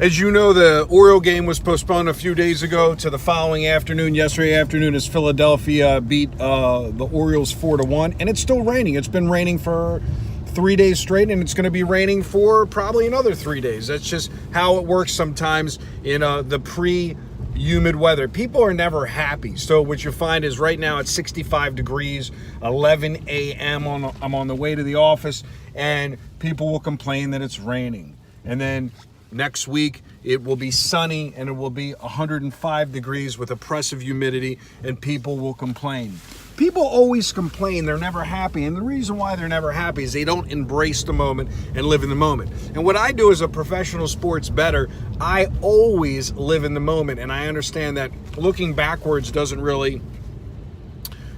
As you know, the Oriole game was postponed a few days ago to the following afternoon. Yesterday afternoon, as Philadelphia beat the Orioles 4-1, and it's still raining. It's been raining for 3 days straight, and it's going to be raining for probably another 3 days. That's just how it works sometimes in the humid weather. People are never happy. So what you find is right now it's 65 degrees, 11 a.m. I'm on the way to the office, and people will complain that it's raining. And then next week it will be sunny and it will be 105 degrees with oppressive humidity, and people will complain. People always complain. They're never happy. And the reason why they're never happy is they don't embrace the moment and live in the moment. And what I do as a professional sports bettor, I always live in the moment. And I understand that looking backwards doesn't really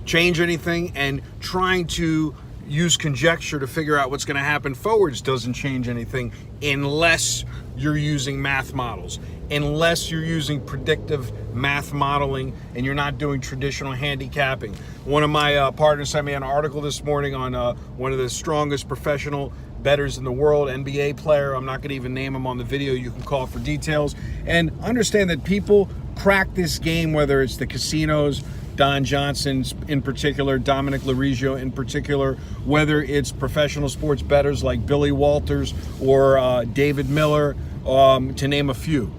change anything, and trying to use conjecture to figure out what's going to happen forwards doesn't change anything unless you're using math models, unless you're using predictive math modeling and you're not doing traditional handicapping. One of my partners sent me an article this morning on one of the strongest professional bettors in the world, NBA player. I'm not going to even name him on the video. You can call for details. And understand that people crack this game, whether it's the casinos, Don Johnson in particular, Dominic Laregio in particular, whether it's professional sports bettors like Billy Walters or David Miller, to name a few.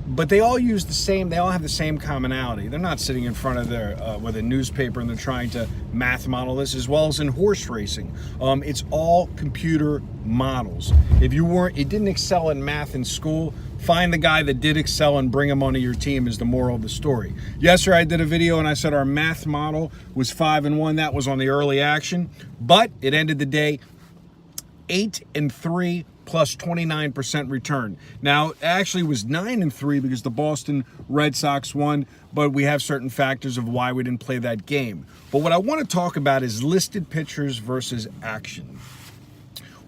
But they all use the same, they all have the same commonality. They're not sitting in front of their, with a newspaper and they're trying to math model this, as well as in horse racing. It's all computer models. If you didn't excel in math in school, find the guy that did excel and bring him onto your team is the moral of the story. Yesterday I did a video and I said our math model was 5-1. That was on the early action, but it ended the day 8-3 plus 29% return. Now, it actually was 9-3 because the Boston Red Sox won, but we have certain factors of why we didn't play that game. But what I want to talk about is listed pitchers versus action.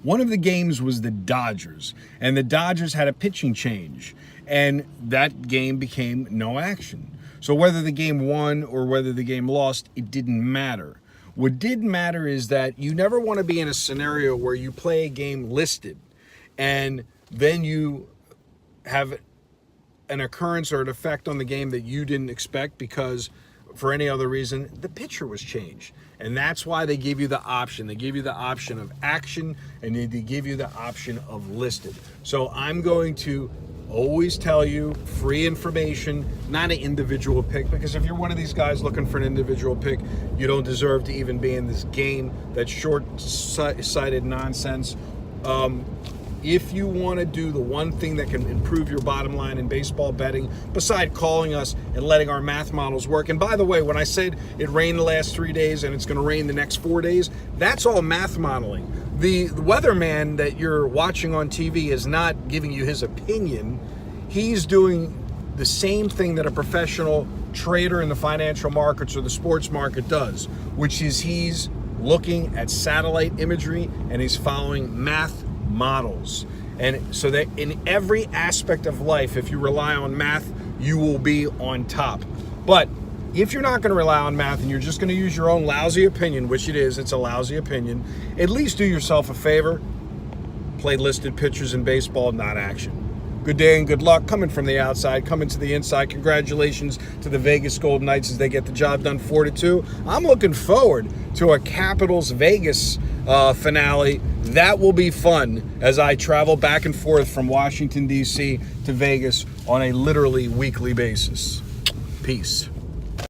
One of the games was the Dodgers, and the Dodgers had a pitching change, and that game became no action. So whether the game won or whether the game lost, it didn't matter. What did matter is that you never want to be in a scenario where you play a game listed and then you have an occurrence or an effect on the game that you didn't expect because for any other reason the pitcher was changed. And that's why they give you the option. They give you the option of action and they give you the option of listed. So I'm going to always tell you free information, not an individual pick, because if you're one of these guys looking for an individual pick, you don't deserve to even be in this game. That's short-sighted nonsense. If you want to do the one thing that can improve your bottom line in baseball betting, beside calling us and letting our math models work, and by the way, when I said it rained the last 3 days and it's going to rain the next 4 days, that's all math modeling. The weatherman that you're watching on TV is not giving you his opinion. He's doing the same thing that a professional trader in the financial markets or the sports market does, which is he's looking at satellite imagery and he's following math models. And so that in every aspect of life, if you rely on math, you will be on top. But if you're not going to rely on math and you're just going to use your own lousy opinion, which it is, it's a lousy opinion, at least do yourself a favor. Play listed pitchers in baseball, not action. Good day and good luck. Coming from the outside, coming to the inside. Congratulations to the Vegas Golden Knights as they get the job done 4-2. I'm looking forward to a Capitals Vegas finale. That will be fun as I travel back and forth from Washington, D.C. to Vegas on a literally weekly basis. Peace.